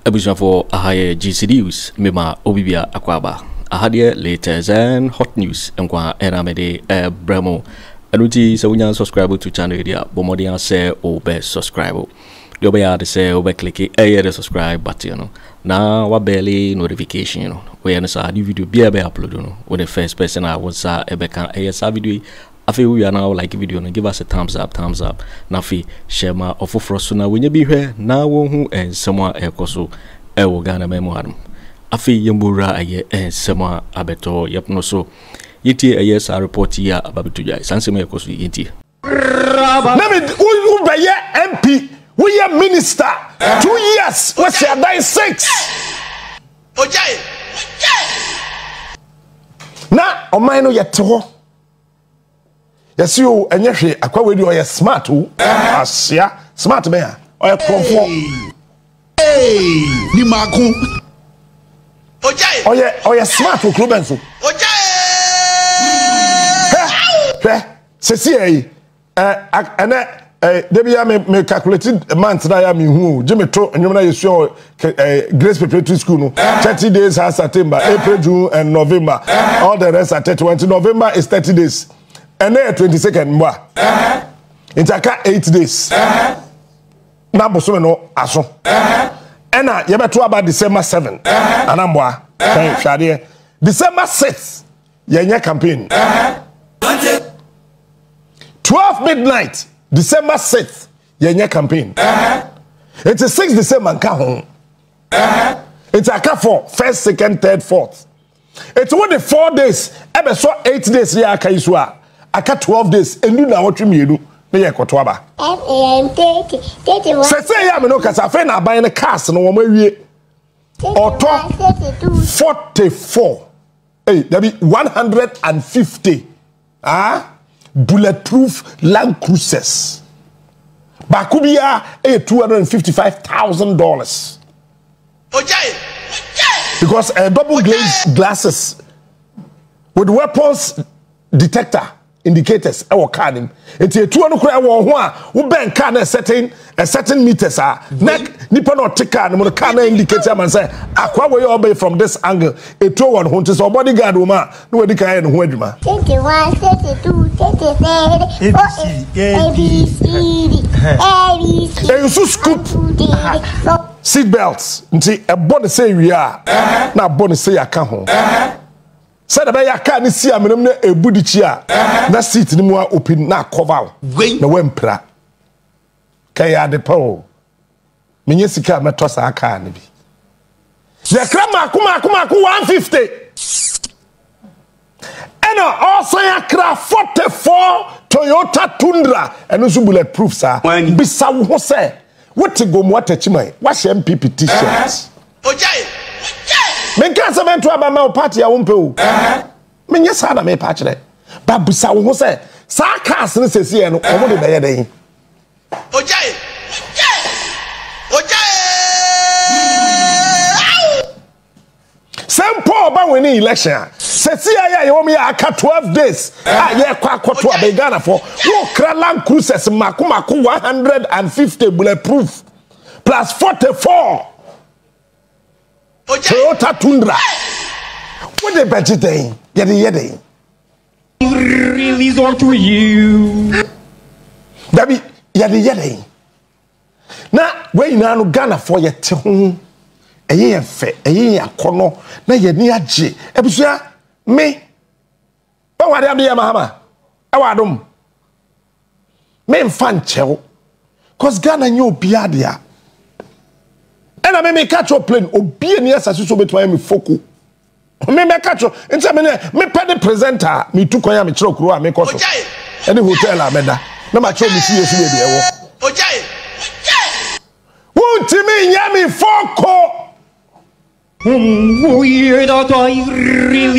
Abuja for ahaye GC News, Mema Obibia Akwaba. Ahadie latest and hot news and kwa eramede bremo. Anuti se wunya subscribe to channel dia bomodia se obe subscribe. Yobe ya de se obe click the subscribe button no. Na wa belly notification no. We na sa new video be upload no. When the first person I was ebe kan sa video afi we are now like video no, give us a thumbs up na fi share ma Ato Forson na wenye bi hwe na wo hu ensemo ekoso ewo Ghana memo adam afi yembura aye ensemo abeto yepno so yiti aye sa report ya ababeto jai sansemo ekoso yiti na me u be ye MP we ye minister 2 years we say die 6 ojai na oman no yete ho. Yes, you and Yashi, a quite with your smart, Asia, smart man, or a comfort. Hey, Nimaku. Oh, yeah, or a smart Clubensu. Cecilia, and Debbie may calculated months that I am who Jimmy Tro and you show Grace Preparatory School 30 days has September, April, June, and November. All the rest are 30. November is 30 days. And then 22nd mwa. Intaka 8 days. Na boso no aso. And na ye beto about December 7. Anamwa. Shade. December 6 yenye campaign. 12 midnight December 6 yenye campaign. It's a 6 December nka ho. It's a ka for 1st, 2nd, 3rd, 4th. It's only 4 days. Ebe so 8 days ya aka isua. Aka 12 days enu na wotwe mienu na ye koto aba say ya me no kasa fe na aban ne cars no wo mawie auto 44 hey that be 150 bulletproof Land Cruisers bakubia $255,000 because a double glazed glasses with weapons detector indicators our car him enti etu no kura wo ho a wo ben car na certain meters neck nipa no take car no car na indicator man say akwa we obey from this angle etu won ho nti so bodyguard wo ma no we dika no ho adwuma 21 32 33 ABC you scoop seat belts nti e body say we are na body say aka ho said about your car, see, I'm a booty chair. That seat no more open, na cover. No wempra. Kaya de po. Minyesika metosa aka ni bi. The krama kuma 150. And also ya kra 44 Toyota Tundra and also bulletproof sir. Bisa wo say, what to go mo atachimai. Wash MPP t-shirts. Ojai. Men can't say to my party, I won't pay. Men, yes, I may patch it. But Busa who say, sarcasm says here, no, I won't be there. Ojai! Some poor about winning election. Says here, you want me a 12 days. Yeah, Kwaku to a begana for Land Cruisers, Makumaku 150 bulletproof plus 44. Toyota Tundra. What the budget day? Yedi. Release on to you. Dabi yedi. Na we na no Ghana for ye te ho. Eye fe, eye akono na ye ni age. Ebusua me. Ba wade am ye mahama. E wadom. Me mfa nchew. Cause Ghana nyo bia dia. And I may catch your plane, or be near Sasuso between me FOKO. Me catch your, and some me pay the presenter, me took on me truck, me cost. Any hotel, I made that. No matter me see you, baby. Won't you mean Yami FOKO?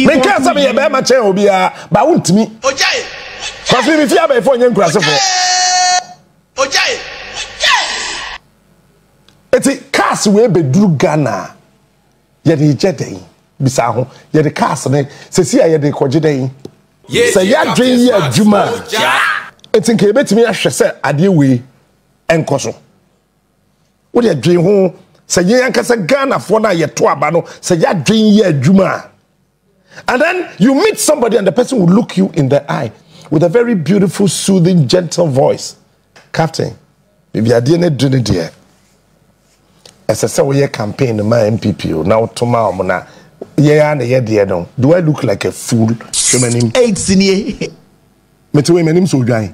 Me can't say a bad chair will be a bound to me. Because we fear before young grass. It's a cast we be drew Ghana. Yet jetting. Bisaho, yet the cast says here the Kojide. Say ya dream ya Juma. It's in Quebec me, I shall say, adieu, and Koso. What you dream home Say ye ankasa Ghana for na ye to aba no, say ya dwen ye adwuma. And then you meet somebody and the person will look you in the eye with a very beautiful, soothing, gentle voice. Captain, if you are doing it, dear. As I say, we campaign my MPP now tomorrow, mona. Yeah, dear, no. Do I look like a fool? 8 senior. Me to women so dry.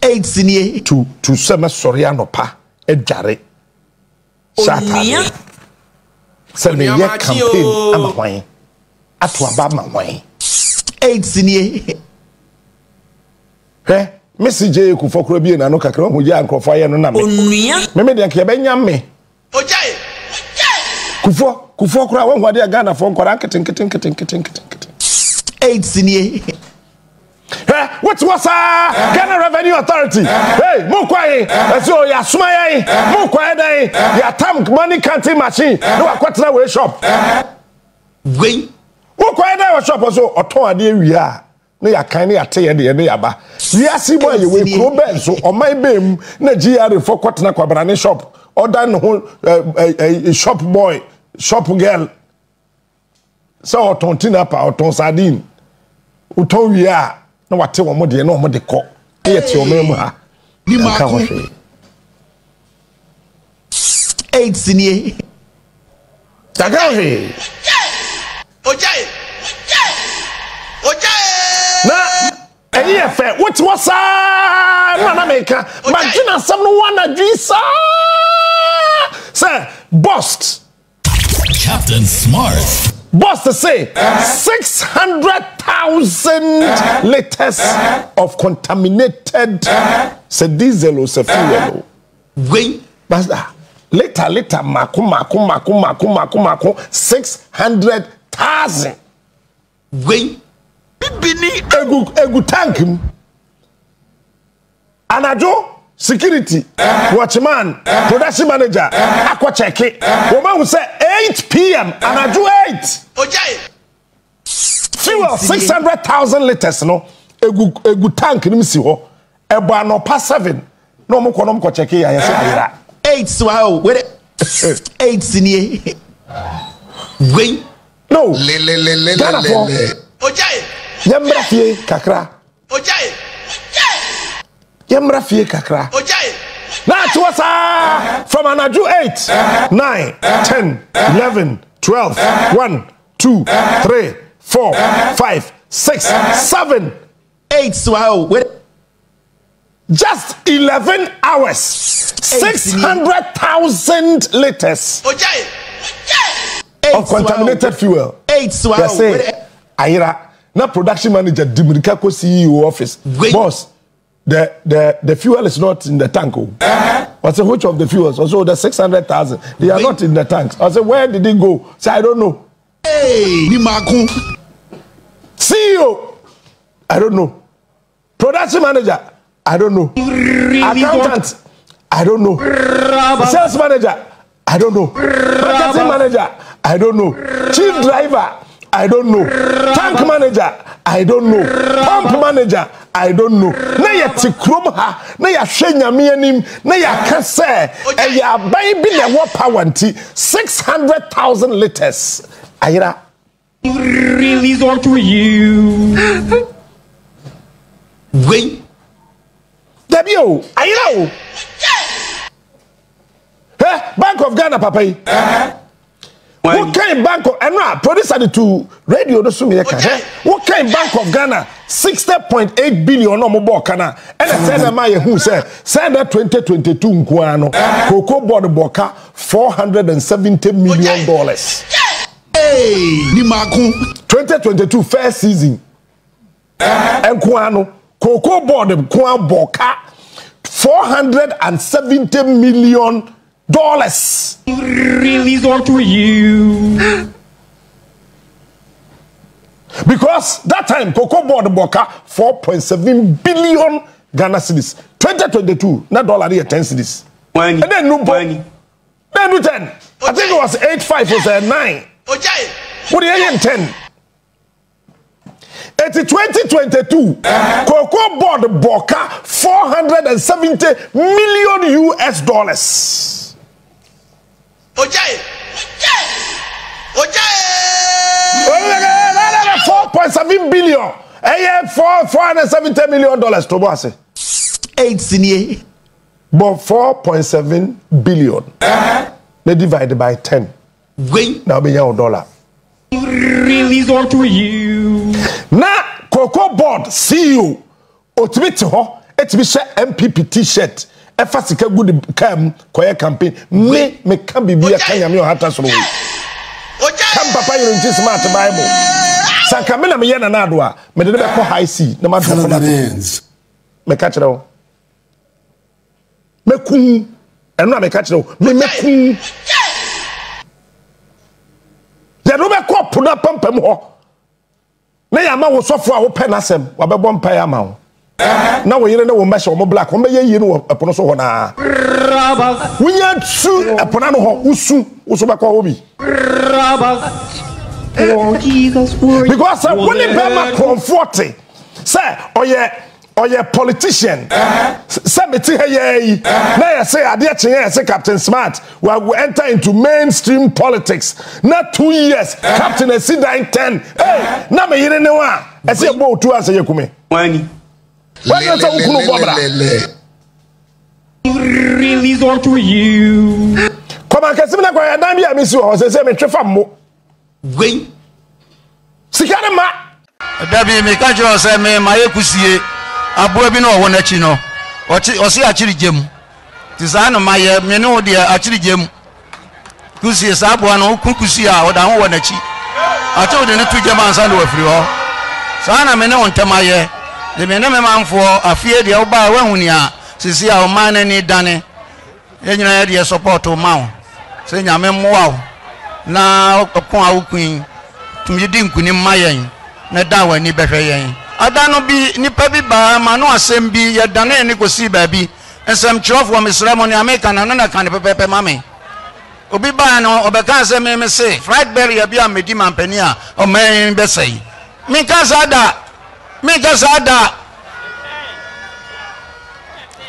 8 senior. To some sorry no pa Ejare. Saturday. Say me ye campaign. I'm a wine. Ato abama wine. 8 senior. Hey, Missy J. Kufo bi na no kakra ho ya nkrofo ye no na me. Me de nke be nyam me. Ojai. Kufo kura won hwade Ghana fo nkora keten. 8 senior. Hey, what's Ghana Revenue Authority? Hey, Mukwaye, so ya Sumaye, Mukwaye day, ya tam money counting machine. No akwatena we shop. Wait. Mukwaye day we shop also oton ade wi na ya kan na ya te de na ya ba. We asi boy we kro ben so o mai bem na GR for kwatena Kwabena ne shop. Order no shop boy, shop girl. So oton tinapa, oton sardine. Uton wi na wate wo mo de na mo de ko e yeti o memu ha ni ma ko 8 senior tagahe ojai na eni efe what was na meka magina sam no wana dwisa say bust Captain Smart boss to say 600,000 liters of contaminated diesel or fuel. Wait, basta. Later, mako 600,000. Wait, egu tank him. Anajo security, watchman, production manager, aqua check it. Woman will say 8 p.m. and I do 8. Okay. Fuel 600,000 liters, no. Egu tank ni msi ho. Eba no pa 7. No mo kono mo check it ya say ayira. 8 so wait 8 senior. Wait. No. Le. Okay. Yambra fie kakra. Okay. Yamra fie kakra. Ojai. Na tuwasa from anaju 8, 9, 10, 11, 12, 1, 2, 3, 4, 5, 6, 7, 8 so wait. Just 11 hours. 600,000 liters. Ojai. Of contaminated fuel. 8 so ayira na production manager Dimirika ko CEO office. Boss the fuel is not in the tank. I said, which of the fuels? Also, the 600,000. They are not in the tanks. I said, where did it go? Say, I don't know. Hey, CEO, I don't know. Production manager, I don't know. Accountant, I don't know. Sales manager, I don't know. Marketing manager, I don't know. Chief driver, I don't know. Tank manager, I don't know. Pump manager, I don't know. Na ya tikrom ha, na ya hwe nyame anim, na ya ka se e ya baby na wo power nti 600,000 liters. Ayira. Really want to you. Wait. Debio, ayira o. Bank of Ghana papa. What kind bank of Anna producer to radio no sumi yeka. What kind bank of Ghana 60.8 billion no mo kana. And say na ma ye hu say that 2022 nko ano Cocoa board boka $470 million. Hey, ni maku 2022 first season. Enko ano Cocoa board nko boka $470 million. Really want to you. Because that time Cocoa board boka 4.7 billion Ghana cedis. 2022 na dollar here 10 cedis. And then no money. Then do 10. I think it was 8.5 was 9. Okay. What do you 10? It's 2022. Cocoa board boka $470 million. Ojaye. 4.7 billion. $470 million to boss. 8 senior. But 4.7 billion. They divided by 10. Wait. Now be your dollar. Release on to you. Now, Cocoa Board CEO. Ultimate ho. It's be share MPP T-shirt. Efasika good KiII campaign. Me can be a Kenya me hata so. Come papa you in smart Bible. Sankamena me yana na doa. Me de be ko high C. Na ma do for that. Me catch it all. Me kun. Eno me catch it all. Me kun. Ya do be ko puna pampam ho. Na ya ma wo sofo a wo pe na sem. Wa be bom pa ya ma wo. Na wo yire na wo measure wo black wo be ye no apono so ho na wunya su apona no ho usu wo so be ko ho bi Oh Jesus word. because when you be ma comforting say oye politician say me ti hey na ya say ade a chen say Captain Smart we will enter into mainstream politics not 2 years Captain Esidan 10 hey na me yire ne wa e say bo tu an say yekume Wani. Release on to you. Come on, Casimina, I don't be a miss you. I say, me trefa mo. Wait. Sikana ma. Dabi me ka jo se me maye kusie abo bi no wo na chi no o si achiri gem ti sa no maye me no de achiri gem kusie sa abo no kukusie a o da ho wo na chi ato de ne tu gem ansa no afiri ho sa na me ne on temaye de me ne me manfo afie de oba wa huni a sisi a o man ni dane enyina de support o ma o se nyame mmoa o na okon awukun tumi di nkuni mayen na da wani behwe yen adano bi nipa bi ba ma no asem bi ye dane ni kosi ba bi ensem chirofo misramo ni America na na kan pepepe mame obi ba no obeka se me se fried berry ya bi amedi mampani a o men be sei mi ka sada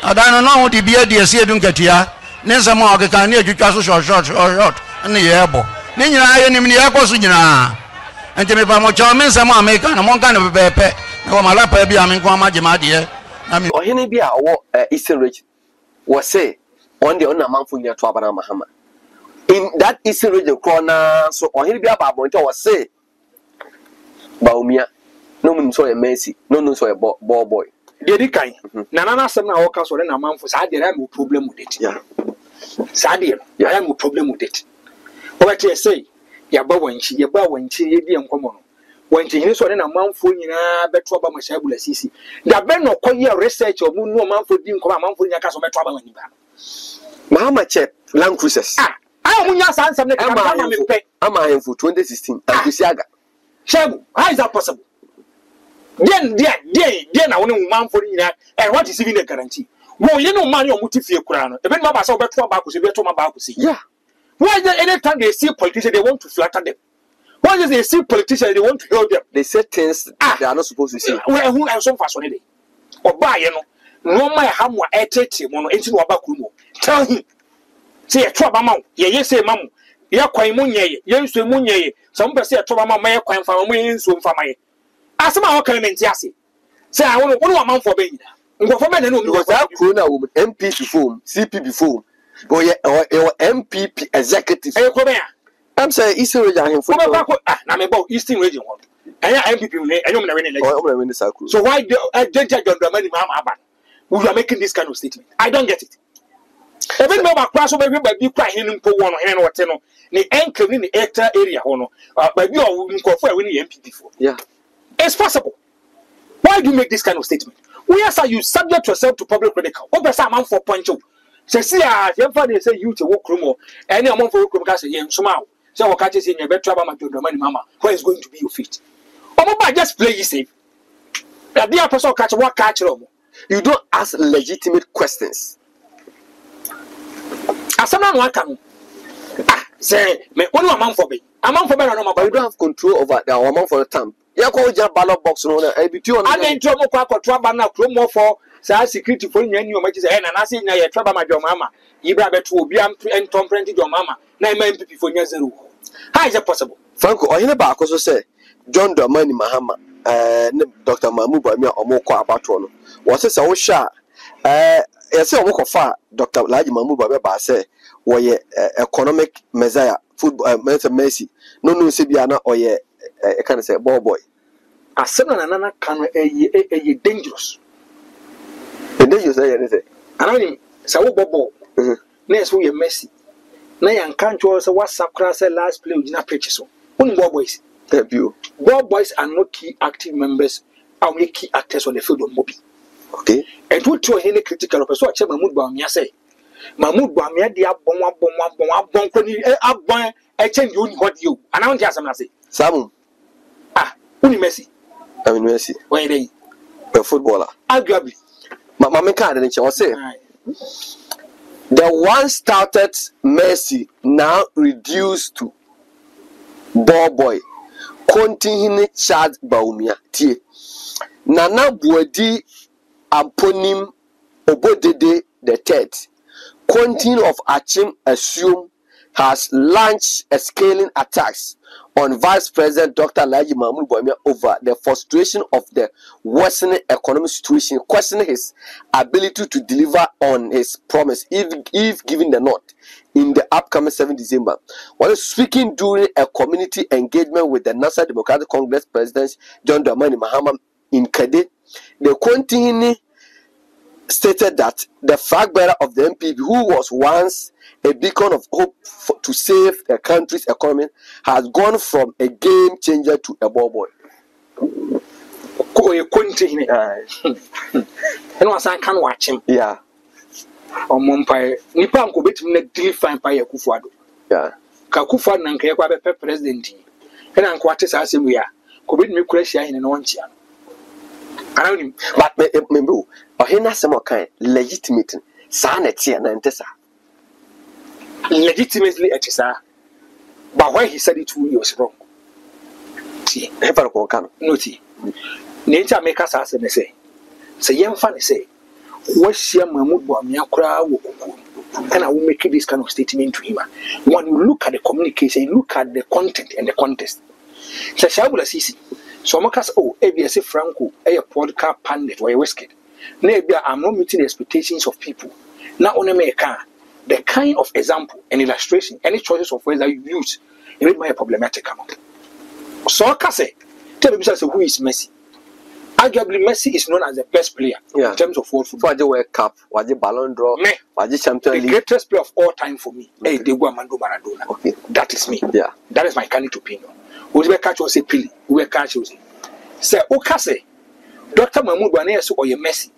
adano no di bi adi esi edun katia ne nsem a okeka ni adwutwa so short ne yebo ne nyina aye nim ne yakoso nyina ente me pa mo chaw men nsem America na mo kan ne pepepe na wo malapa bi amen ko amagema de na mi ohene bi a wo Eastern region was say on the onamanfo nya to abana mahama in that Eastern region corner so ohene bi ababonte was say Bawumia no mun so e Messi no so e boy de di kan na asem na wo ka so na manfo sa de am problem with it yeah sa de am problem with it what you say ya ba wanchi ye bi enkomo no wanchi ni so na manfo nyina beto ba mashabula sisi da be no koye research omu no manfo di nkomo manfo nya ka so beto ba mani ba Mahama che Land Cruisers ayo munya sa ansem ne ka ma me pe ama hemfo 2016 Akusiaga Shabu how is that possible then na wonu manfo nyina and what is even the guarantee wo ye no man yo mutifie kura no ebe no ba sa beto ba ko se beto ma ba ko se yeah. Why is there any time they see politicians, they want to flatter them? Why is they see politicians, they want to help them? They say things they are not supposed to say. Well, who are some fashion? Or buy, no my ham were at it, mono into Wabakumo. Tell him, say a trouble mount, ye say, Mam, ya quaimunye, ye say munye, some person a trouble my quain for me, soon for my. As my comment, Yassi. Say, I want 1 month for being. Go for men, because that Corona woman, MP before, CP before. Boy, or MPP executive. I'm saying Eastern region. I'm about Eastern region. And MPP, I don't know the circle. So why don't you don't money, we are making this kind of statement? I don't get it. Even though my class over be crying in one hand or ten, the anchor in the hectare area, but you are winning MPP for. Yeah, it's possible. Why do you make this kind of statement? Where are you subject yourself to public critical? Over some man for Poncho. Say, Gyamfi say you to walk room, any amount for work say, somehow. So, what catches in your bed trouble, my money, Mama, where is going to be your feet? Oh, just play safe. The dear person catch what catch room. You don't ask legitimate questions. As someone one come, say, me only a month for me. A month for me, but you don't have control over the amount for the time. You call your ballot box, no, I be 200. I didn't trouble Kwaku trouble now, more for. say security for you and say and I say na ye traba ma your mama you bra beto obi am and tom print your mama na ma MPP for nya zero. How is it possible? Franco ohine ba akoso say John Dramani Mahama Dr. Mahamadu Bawumia omoko abato no wo se wo hwa yese omoko fa Dr. Mahamadu Bawumia ba say wo ye economic messiah football Messi no se bia na oye can say ball boy asem na nana kan e dangerous. The dangerous say anani say wo bobo na so ye Messi na yan kan cho say WhatsApp class last play ugina pitch so won ball boys. Ball boys are not key active members, only key actors on the field of Mobi. Okay. And what you are critical of so Mahamadu Bawumia say. Mahamadu Bawumia dia bon I change you what you. And I want to say. Sam. Uni Messi. I mean Messi. Why they? A footballer. Arguably. Mama can't say. The one started Messi now reduced to ball boy. Continue Chad Bawumia tie Nana Buadi Amponim Obodede the third continue of Achim assume has launched a scaling attacks on Vice President Dr. Mahamadu Bawumia over the frustration of the worsening economic situation, questioning his ability to deliver on his promise if given the nod in the upcoming 7 December. While speaking during a community engagement with the National Democratic Congress President John Dramani Mahama in Kade, the continue stated that the flag bearer of the MPP, who was once a beacon of hope to save the country's economy, has gone from a game changer to a ball boy. Yeah. Or Mumpai, Nippon could be define by Akufo Addo. Yeah. Akufo Annan can be president. And I'm quite as we are. Could be Cracia in an orange. I don't but remember, or he has some kind legitimate sanity and antessa. Legitimately at his but why he said it 2 years wrong. Ever can no tea. Nature make us ask and say young funny say. What's your Mahamadu Bawumia crowd? And I will make this kind of statement to him. When you look at the communication, you look at the content and the context. So, Shabula Sisi. So, Makas, ABS Franco, a podcast pandit or a whiskey. Maybe I'm not meeting the expectations of people. Not only America, the kind of example and illustration, any choices of words that you use, it may be problematic. So, I can say, tell me who is Messi. Arguably, Messi is known as the best player in terms of world football. Why the World Cup? Why the Ballon d'Or? Why the Champions League? The greatest player of all time for me, Mahamadu Maradona. Okay, that is me. Yeah, that is my candid opinion. We will catch us a Pili. We will catch us. Say, Okase, Dr. Mahamadu Bawumia or your Messi,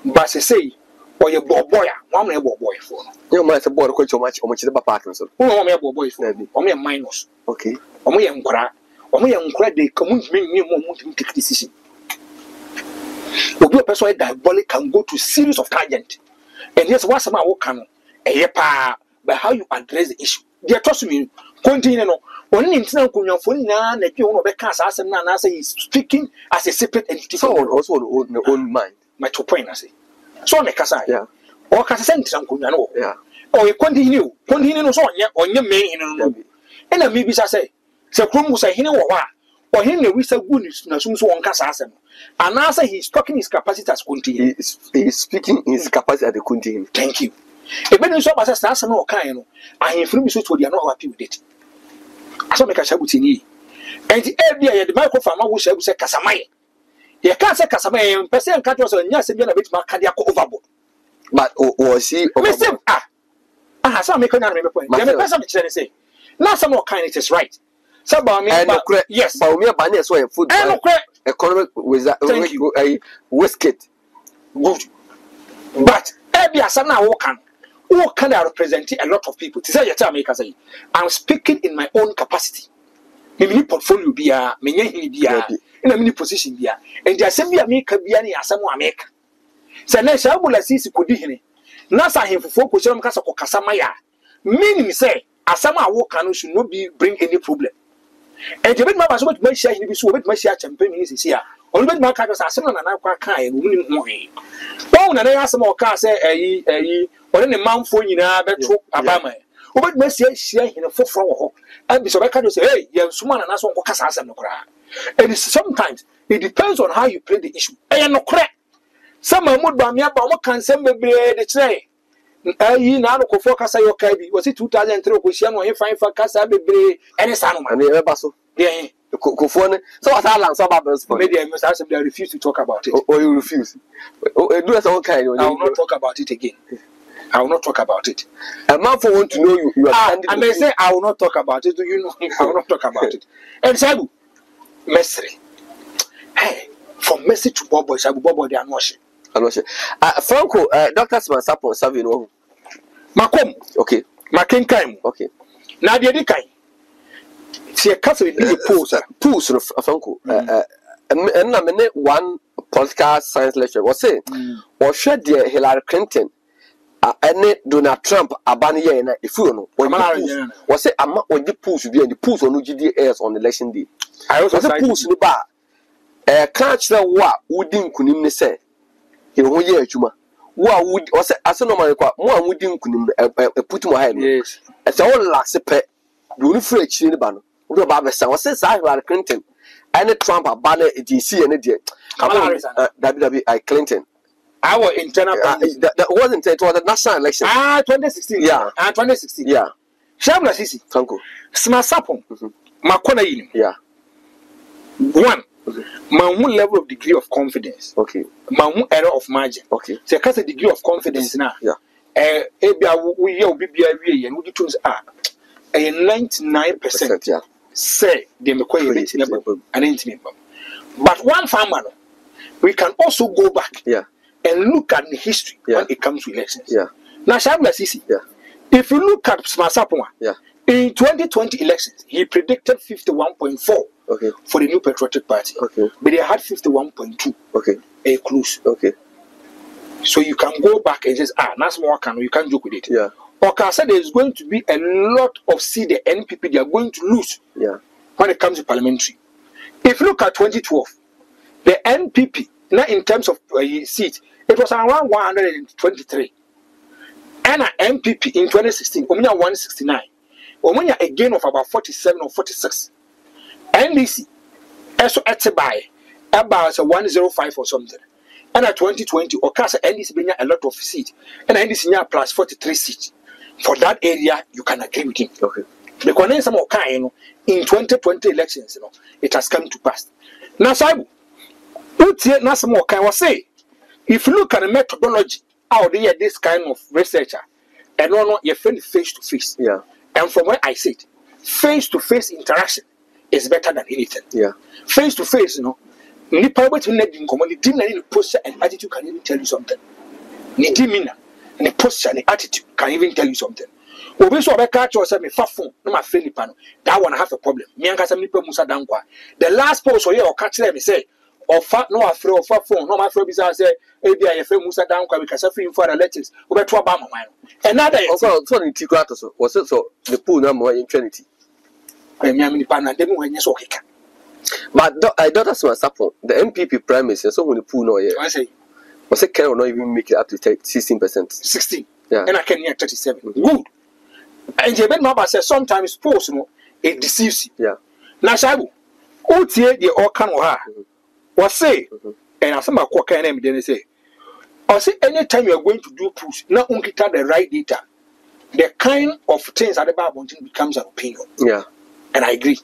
but say, or your boy, one more boy for. You might have bought quite so much. How much is the Parkinson? Oh, my boy for me. Or me minus. Okay. Or me uncra. Or me uncra. They come with me more to take decision. A person diabolic can go to series of tangent. And yes, what's my work can but how you address the issue. They trust me. Continue no. Only in Tina Kunya for na you know because as na say he's speaking as a separate entity. So also on own mind. My 2 point I say. So me kasa. Yeah. Or kasa Tina Kunya no. Yeah. Or you continue no so on your main no. And a maybe say Krum say hine wa. Or him we say good na so on kasa asem. And answer he's talking his capacity as continue. He is speaking his capacity at the continue. Thank you. If any so as that's no kind, I am free so they are not happy with it. I saw make a shabutini. And the area the microphone will say Casamay. You can't say Casamay and person can't also yes and a bit more cardiac overboard. But was he over? I saw make another point. The person say, not some more kind it is right. So Bawumia, yes, Bawumia Bani so a food economic with a whiskey. Good. But every asana who can represent a lot of people. To say you tell me, I'm speaking in my own capacity. Maybe portfolio be a many be a in a mini position be a and the assembly America be any asamo America. So now Shabula Sisi could be Nasa him for focus on Casa Casamaya. Meaning say asama work should not be bring any problem. And to make my so much share in this with my share campaign is here. Only my car was a son and I can't win more. Oh, and I asked some more cars, or in a month for you now, but Obama. What must you say in a 4 floor? And Mr. Becker say, hey, you have someone and that's one Casas and no cry. And sometimes it depends on how you play the issue. I am no crack. Some would Bawumia can send me the tray. You now go for Casa Yokabi. Was it 2003? Was she fine for Casa Baby and a son? And the Basso. Yeah. So what I learned about maybe I must ask them. They refuse to talk about it. Or you refuse. Do us all kind. I will not talk about it again. I will not talk about it. A man for want to know you are and they say I will not talk about it. Do you know? I will not talk about it. And Sabu, Messi. Hey, from Messi to Bobo, Sabu Bobo, they are not. Franco, Dr. Smasapo, Savino. Macom. Okay. Makinkaim. Okay. Nadia Dikai. See a castle in Pools of Franco. And I mean, one political science lecture was saying, or shed dear Hillary Clinton. And Donald Trump abandoned na if you know was say I'm not the pools be and the pools on UGDS on election day. I also say pools ni ba catch the wa wouldn't kunim ne say he won ye adwuma wa would was as normal kwa mo wouldn't kunim put mo head yes it's all last pe do ni free chi ni ba no do ba be say was say Hillary Clinton and Trump abandon DC and Clinton our internal that wasn't it was the national election 2016 yeah 2016 yeah Shabla Sisi Franco Smasapon Makona yin yeah one my own level of degree of confidence okay my own error of margin okay so because a degree of confidence now yeah we will be and we tunes are a 99% yeah say they make an intimate but one farmer we can also go back yeah and look at the history when it comes to elections. Yeah. Now, Shabla Sisi. Yeah. If you look at Smasapoma, yeah. In 2020 elections, he predicted 51.4 okay. for the New Patriotic Party. Okay. But they had 51.2. Okay. A close. Okay. So you can go back and say, that's more can you can't joke with it. Yeah. Oka said there's going to be a lot of seat the NPP they are going to lose. Yeah. When it comes to parliamentary. If you look at 2012, the NPP, now in terms of seats, it was around 123. And an MPP in 2016, Omnia 169. Omnia a gain of about 47 or 46. NDC, also at about 105 or something. And at 2020, Okasa NDC being a lot of seats. And NDC plus 43 seats. For that area, you can agree with him. Okay. Because some kind, in 2020 elections, it has come to pass. Now, Sabu, what can I say? If you look at the methodology, how they are this kind of researcher, and no, you're face to face. Yeah. And from where I sit, face to face interaction is better than anything. Yeah. Face to face, the power between the posture and attitude can even tell you something. The demeanor and the posture and the attitude can even tell you something. Obi so catch yourself me fafon no ma feel nipa no that one have a problem. Me anka some nipa musa dankwa. The last post so here o catch them say ofa no afre ofa phone no ma afre bi say e bia ye fe musa dankwa because free info analytics obeto aba mama no. Another also so in tikwato so was it so the pool na mo in Trinity. Me am nipa na dem wenye so keka. But I don't ask myself the MPP premise so when the pool no here. I say was it can not even make it up to 16%. 16. Yeah. And I can near 37. Good. And you better say sometimes post it deceives you. Yeah. Now, Shabu, OTA the all can was say, and as some Kwaku Annan then say, or say anytime you are going to do push, not only the right data, the kind of things that the Bible becomes an opinion. Yeah. And I agree.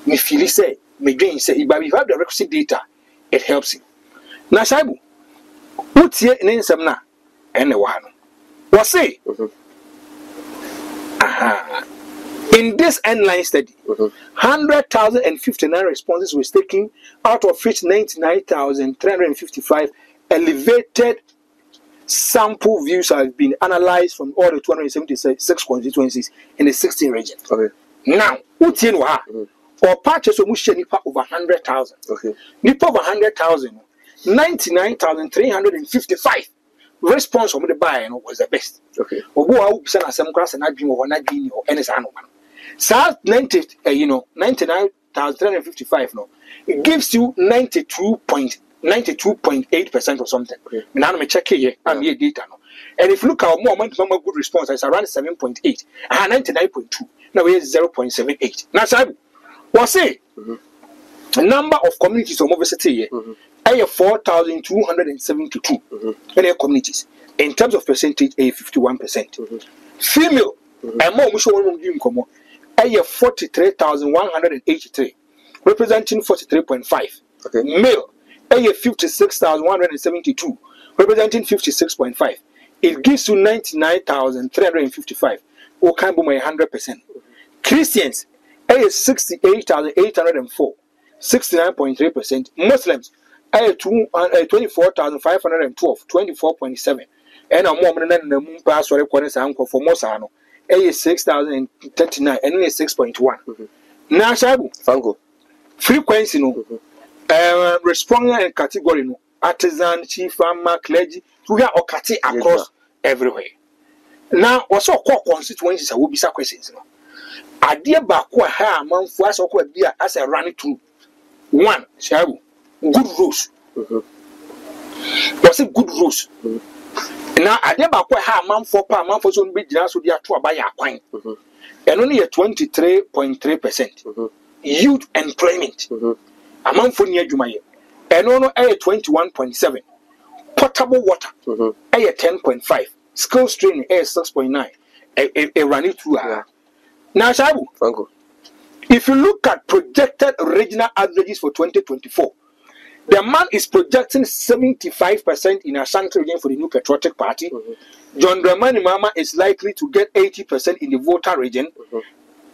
Me feel say, me dream say, but if you have the requisite data, it helps you. Now, Shabu, OTA in some na and the one was say. In this end-line study, 100,059 responses were taken, out of which 99,355 elevated sample views have been analyzed from all the 276 constituencies in the 16 regions. Okay. Now, what's in or patches of Nipa over 100,000. Okay. Nipa over 100,000, 99,355. Response from the buyer was the best. Okay. Or go out some class and I dream of one dream or any son. So 99 4,355 no, it gives you 92.8% or something. Now me check here, I'm here data no. And if you look at more good response, it's around 7.8 and 99.2. Now we have 0.78. Now, Sabu, what's it? Number of communities of university here, I have 4,272 communities. In terms of percentage, a 51%. Female, and more, I have 43,183, representing 43.5. Male, I have 56,172, representing 56.5. It gives you 99,355. Or can be 100%. Christians, I have 68,804, 69.3%. Muslims, I have 24,512, 24.7. And a woman and the moon pass or requires uncle for Mosano, A is 6,039, and only 6.1. Now, Shabu, Fango. Frequency, no, responding and category, no, artisan, chief, farmer, clergy, we are okati across everywhere. Now, what's all core constituencies will be some questions. I dear Bakwa ha man for us or beer as a running through. One, Shabu, good rules. Was it good rules? Now, I never quite have a month for per month for some big jazz with the tour by a coin. And only a 23.3%. Youth employment. A month for near Jumaya. And only a 21.7. Potable water. A 10.5. Skills training a 6.9. A running through. Now, Shabu, if you look at projected regional averages for 2024, the man is projecting 75% in Asante region for the new patriotic party. John Dramani Mama is likely to get 80% in the voter region.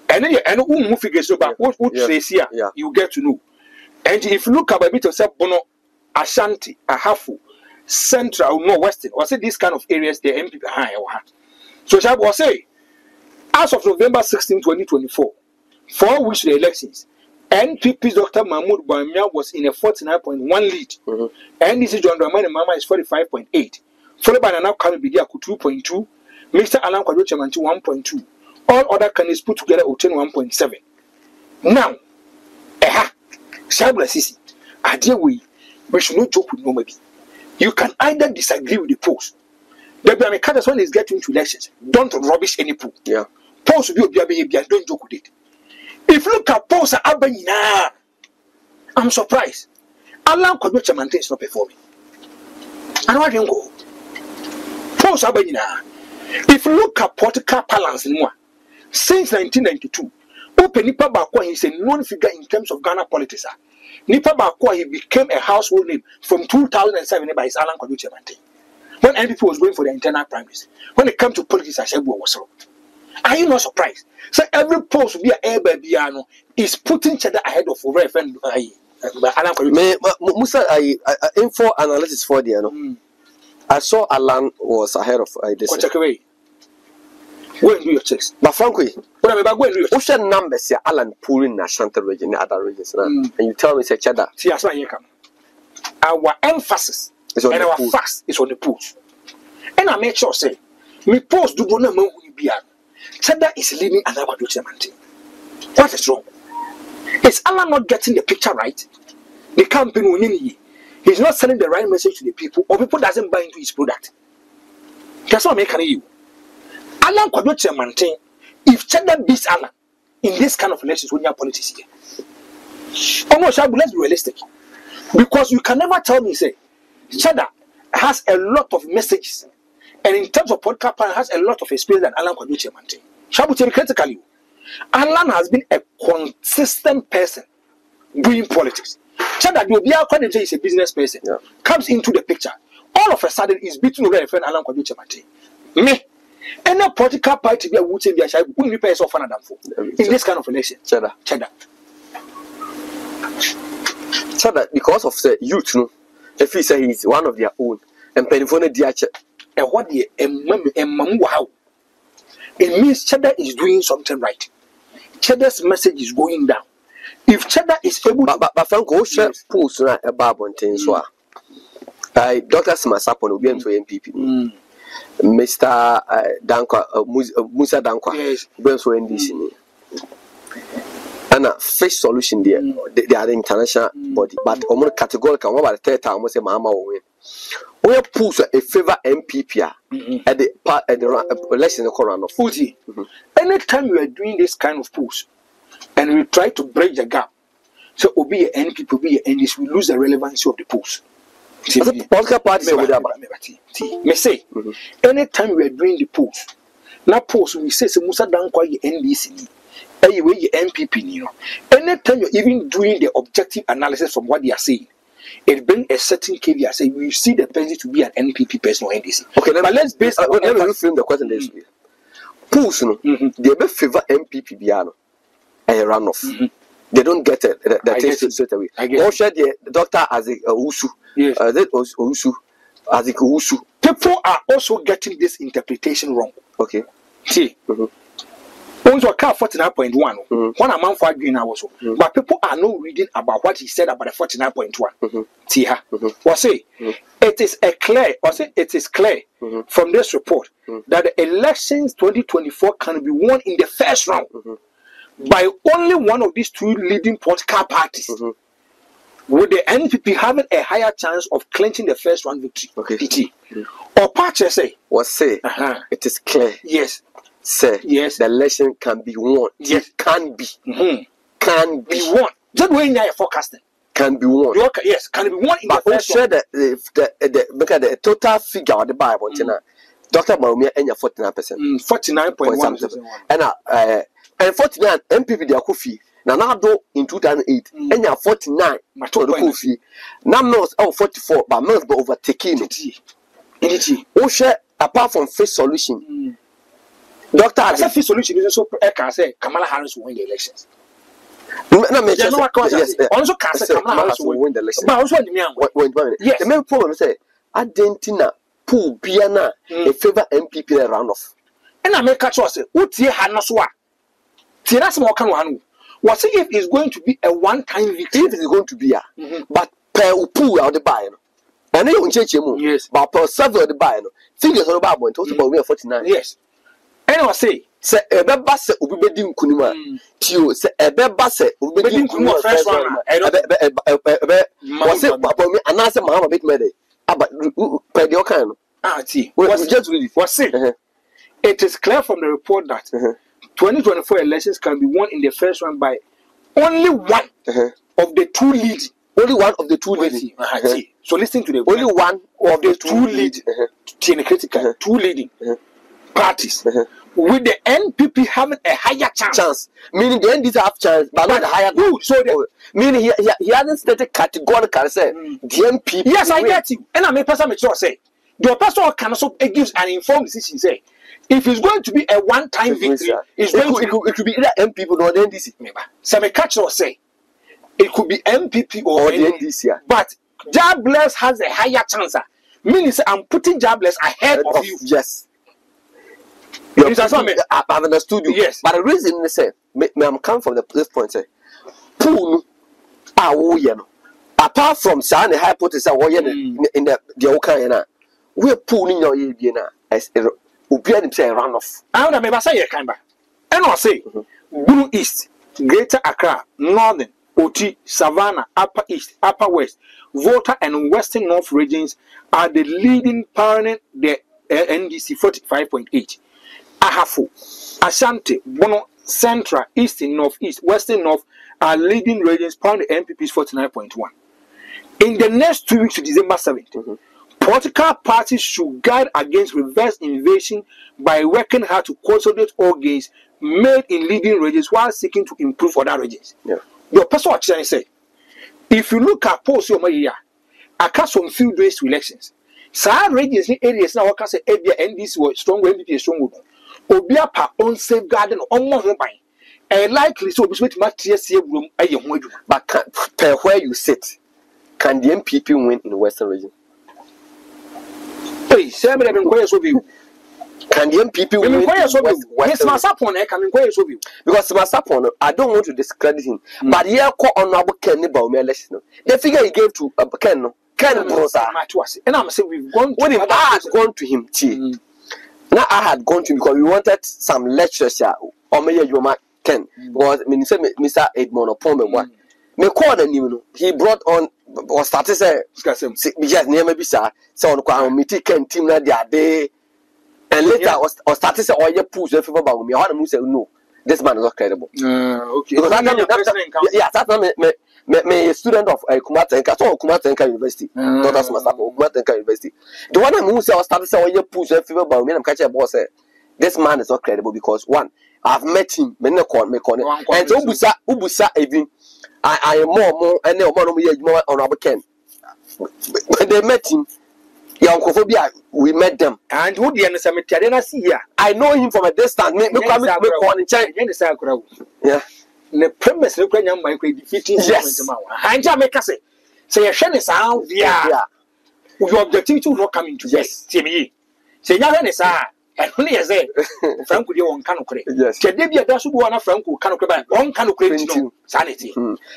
And then you figures about what says here, you get to know. And if you look at a bit of Bono, Ashanti, Ahafu, Central, no Western, or say these kind of areas, the MP behind. So shall I say, as of November 16, 2024, 4 weeks the elections, NPP's Dr. Mahamadu Bawumia was in a 49.1 lead. And this is John Dramani Mama is 45.8. Followed by Nana Kwabena Agyarko 2.2. Mr. Alan Kojo Kyeremanteng 1.2. All other candidates put together obtain 1.7. Now, Shabla Sisi, we should not joke with nobody. You can either disagree with the polls. The Americans when is getting to elections, don't rubbish any poll. Polls will be a baby and don't joke with it. If you look at polls, I'm surprised. Alan Kojo Kyeremanteng is not performing. And why don't go? Polls if you look at political balance in one, since 1992, Open Nipa Bakwa is a known figure in terms of Ghana politics. Nipa Bakwa he became a household name from 2007 by his Alan Kojo Kyeremanteng. When NPP was going for the internal primaries, when it came to politics, Ashebu was wrong. Are you not surprised? So every post will be a air babyano is putting cheddar ahead of referendum. Musa, info analysis for the I saw Alan was ahead of this. Go and do your checks. But frankly, what am I going to do? Ocean numbers here, Alan pouring in Asante region, other regions, and you tell me, say cheddar. See, as I come. Our emphasis and our fast is on the polls. And I make sure say, me post do not know who you be. Cheddar is leading another Kyeremanteng. What is wrong? Is Alan not getting the picture right? The campaign will need. He's not sending the right message to the people, or people doesn't buy into his product. That's what I'm making you. Alan Kojo Kyeremanteng, if Cheddar beats Alan in this kind of elections when you are politics here. Almost, let's be realistic. Because you can never tell me, say, Cheddar has a lot of messages. And in terms of podcast, has a lot of experience than Alan Kojo Kyeremanteng. Shall we tell you critically? Alan has been a consistent person doing politics. Cheddar, is a business person, comes into the picture. All of a sudden, is beating over a friend Alan Kojo Kyeremanteng. Me. Any political party be a would say be a shy wouldn't be paid off for in this kind of election. Cheddar. Because of the youth, no, if he say he's one of their own, and Penifone Diache, and what the wow. It means Cheddar is doing something right. Cheddar's message is going down. If Cheddar is able to. But Franco, post a barb on things. Dr. Smasapon will be into MPP. Mr. Dankwa, Musa Dankwa, yes. NDC. and a fish solution there. They are the international body, but almost categorical. About the third time, almost say Mahama will win. We have pushed a favor MPP at the election in the corner. Anytime we are doing this kind of push, and we try to break the gap, so be a NPP, be a NDC, we lose the relevancy of the push. Political parties may say, anytime we are doing the push, now push we say Musa Dankwa NDC. Anyway, MPP, you know, anytime you're even doing the objective analysis from what they are saying, it brings a certain caveat. Say we see the person to be an NPP person or NDC. Okay, but let's base. Let me reframe the question this way. Pools, no, they may favor MPP Biano and runoff. They don't get it. The thing straight away. Or share the doctor as a usu. Yes, that was usu as a usu. People are also getting this interpretation wrong. Okay. See. Also, 49.1. One amount for green also, but people are not reading about what he said about the 49.1. Tia, was say it is a clear, or say it is clear from this report that the elections 2024 can be won in the first round by only one of these two leading political parties. With the NPP having a higher chance of clinching the first round victory. PT. Or Pache say was say it is clear. Yes. Sir, yes, the election can be won. Yes, can be. Can be won. Just when you are forecasting. Can be won. Yes, can be won in the first share the total figure of the Bible. Dr. Bawumia and 49%. 49.1%. And 49 MPP the Akufi. Now do in 2008 and 49 Akufi. Now Mills 44, but Mills be overtaking it. Oh share apart from face solution. Doctor, I said solution is also say Kamala Harris will win the elections. Also, Kamala Harris will win the elections. But also, yes, the main problem is Argentina pool Biana a favor MPP runoff. And I make a choice. What ye had not swat? Tiras Mokan was if it's going to be a one-time victory. If it's going to be but per pool out the buy. And they won't change him. Yes, but per several the buy. Figures on about one told about 49. Yes. And I say ebe basse obi bedi nkunuma tio se ebe basse obi bedi nkunuma first one ebe wase Bawumia anase Mahama bit mede aba pe de okan no ti just read it was it is clear from the report that 2024 elections can be won in the first round by only one of the two leading so listen to the only one of the two leading two leading parties with the NPP having a higher chance. Meaning the NDC have chance, but not a higher. So meaning he hasn't stated categorically say the NPP. Yes, I get you. And I may person mature say the person can also gives an informed decision. Say if it's going to be a one-time victory, it could be either NPP or the NDC. So me catch or say it could be NPP or the NDC. But Jobless has a higher chance. Meaning I'm putting Jobless ahead of you. Yes. I've understood you. Yes. But the reason they say, I'm coming from this point, say, pool, apart from saying the hypothesis in the Okayana, we're pulling your Yena as a Ubian say runoff. I don't know, say, and I'll say, Blue East, Greater Accra, Northern, Oti, Savannah, Upper East, Upper West, Volta, and Western North regions are the leading parent, the NDC 45.8. Ahafo, Asante, Bono, Central, Eastern, Northeast, Western North are leading regions, pound the MPP's 49.1. In the next 2 weeks to December 7th, political parties should guard against reverse invasion by working hard to consolidate all gains made in leading regions while seeking to improve other regions. Your person actually said, if you look at polls over here, I cast some few days to elections. Some regions in areas now can say NDC was strong, NDP strong. Obia pa on safeguarding on more by a likely so between my TSC room. But per where you sit, can the MPP win in the Western region? Hey, Sammy, I've been quite so view. Can the MPP win in the Western region? Because Masapon, I don't want to discredit him, but here call honorable Kennedy Bawumia. The figure he gave to Ken Brosa, and I'm saying we've gone to him. Now I had gone to because we wanted some lectures here. Or maybe you might Ken because Mr. Edmond upon me one. Me call the new he brought on or started say because near maybe sir so on meeting Ken team na day and later or started say or you push the people about me how the say no this man is not credible. Okay. Because me student of Kumatenka, so Kumatenka University. Daughters must have Kumatenka University. The one who say I started saying you push the fever about me, I'm catching a boss. This man is not credible because one, I've met him, and Ubusa even I am more and no more honorable Ken. When they met him, Yankophobia, we met them. And who the understand see here? I know him from a distance. Yeah. The premise look young my defeating yes. And Jamaica say a shen is out yeah. Your objective to not coming to yes. Timmy. Say Yahan is and only as a Frank with your own canocre. Yes. Debia does one Frank who cannot one canoc sanity.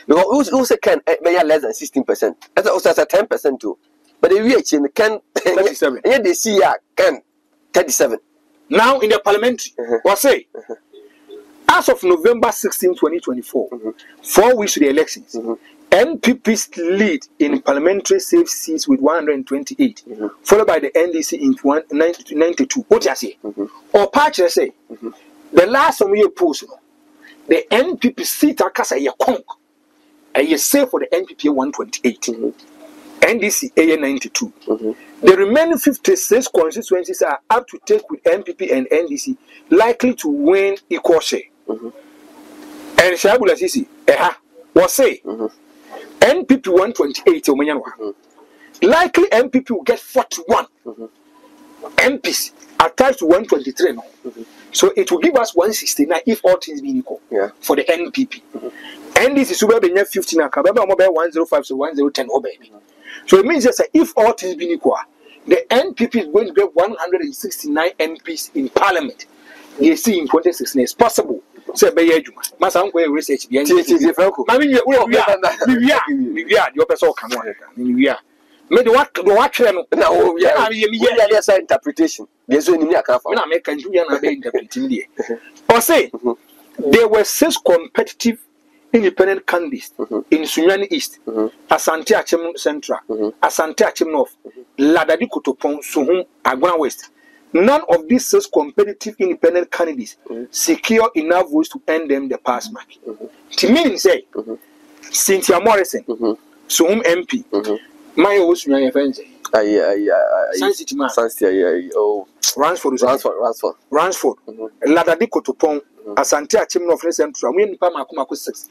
Because who say can may less than 16%. That's also 10% too. But the reach in can 37. Yet they see can 37. Now in the parliamentary, what say? As of November 16, 2024, 4 weeks to the elections, NPP's lead in parliamentary safe seats with 128, followed by the NDC in 92. What do you say? Or Pache say, the last time we post, the NPP seat are cast a conk, and you say for the NPP 128, NDC a 92. The remaining 56 constituencies are up to take with NPP and NDC, likely to win equal share. And Shabula Sisi, was say NPP 128 likely NPP will get 41 MPs attached to 123 now. So it will give us 169 if all things being equal for the NPP. And this is where the 15 and Kababa mobile 105 so 1010 baby. So it means that if all things being equal, the NPP is going to get 169 MPs in Parliament. They see in 2016 it's possible. Say Bayajuma. Masa unko research behind it. Mami we are your person come on. We are. Me the what no. Na we are interpretation. There's no need aka fa. Na make can do na be interpreting there. Or say there were 6 competitive independent candidates in Sunyani East, Asante Bediatuo Central, Asante Bediatuo North, Ladadi Kotopon, Suhum, Agwana West. None of these 6 competitive independent candidates secure enough votes to earn them the pass mark. To mean say, Cynthia Morrison, Suhum MP, my old Sunyani friends, Ransford, Ladadi Kotopon. Asante Bediatuo North Central. We need 6.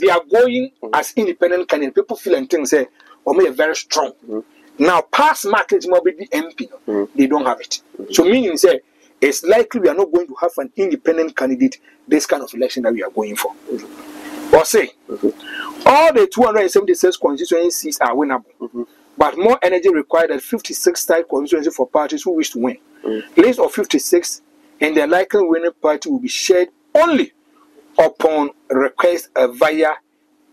They are going as independent candidates. People feel and think say, "Oh, me very strong." Now, past market mobility MP, they don't have it. So, meaning say, it's likely we are not going to have an independent candidate this kind of election that we are going for. Or say, all the 276 constituencies are winnable, but more energy required than 56 type constituencies for parties who wish to win. List of 56, and the likely winning party will be shared only upon request via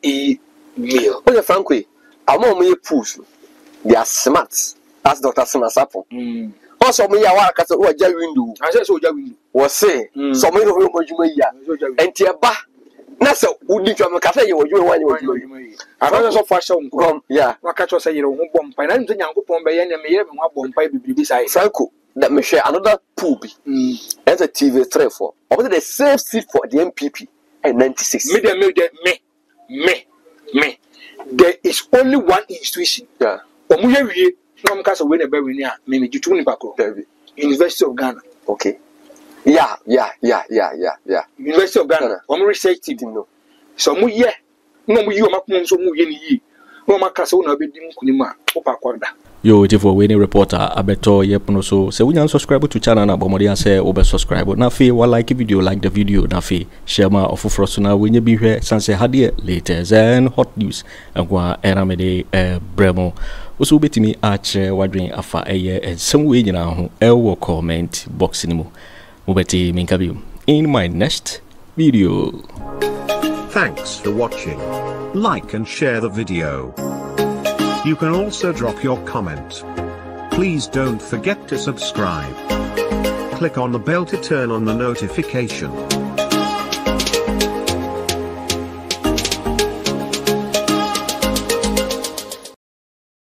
email. Okay, frankly, I'm on my push. They are smart. That's Dr. Sinasapo. Also, me ya wa kasa o ja window. I say so ja window. Was say so me no mo juma ya. Enti eba na so udi twa me kasa ye wo juma wan ye wo juma. Aba so fa sha nko. Yeah. Wa ka cho say ye ho bom pai na nti nyankopon be ye na me ye me ho bom pai bibi sai. Franco, that me share another pool be. Enter TV 3 4. About the safe seat for the MPP and 96. Me. There is only one institution. Yeah. Omuye no mkasa we na be we ni a me jitu ni pakro. University of Ghana. Okay. Yeah. University of Ghana. Omu research team no. So mu ye no mu yi o makum so mu ye ni yi. No makasa wo na be dim kunima opakwada. Yo, Tifo Winnie reporter abeto yepono so se wunya subscribe to channel na bomodi ase obe subscribe na fe wa like the video na fe share ma Ato Forson na wenye bi hwe sanse hade latest and hot news nkwa eramede bremo oso betimi achere wadwen afa eye ensem we nyina ho ewo comment box ni mu mubeti minkabi in my next video. Thanks for watching. Like and share the video. You can also drop your comment. Please don't forget to subscribe. click on the bell to turn on the notification.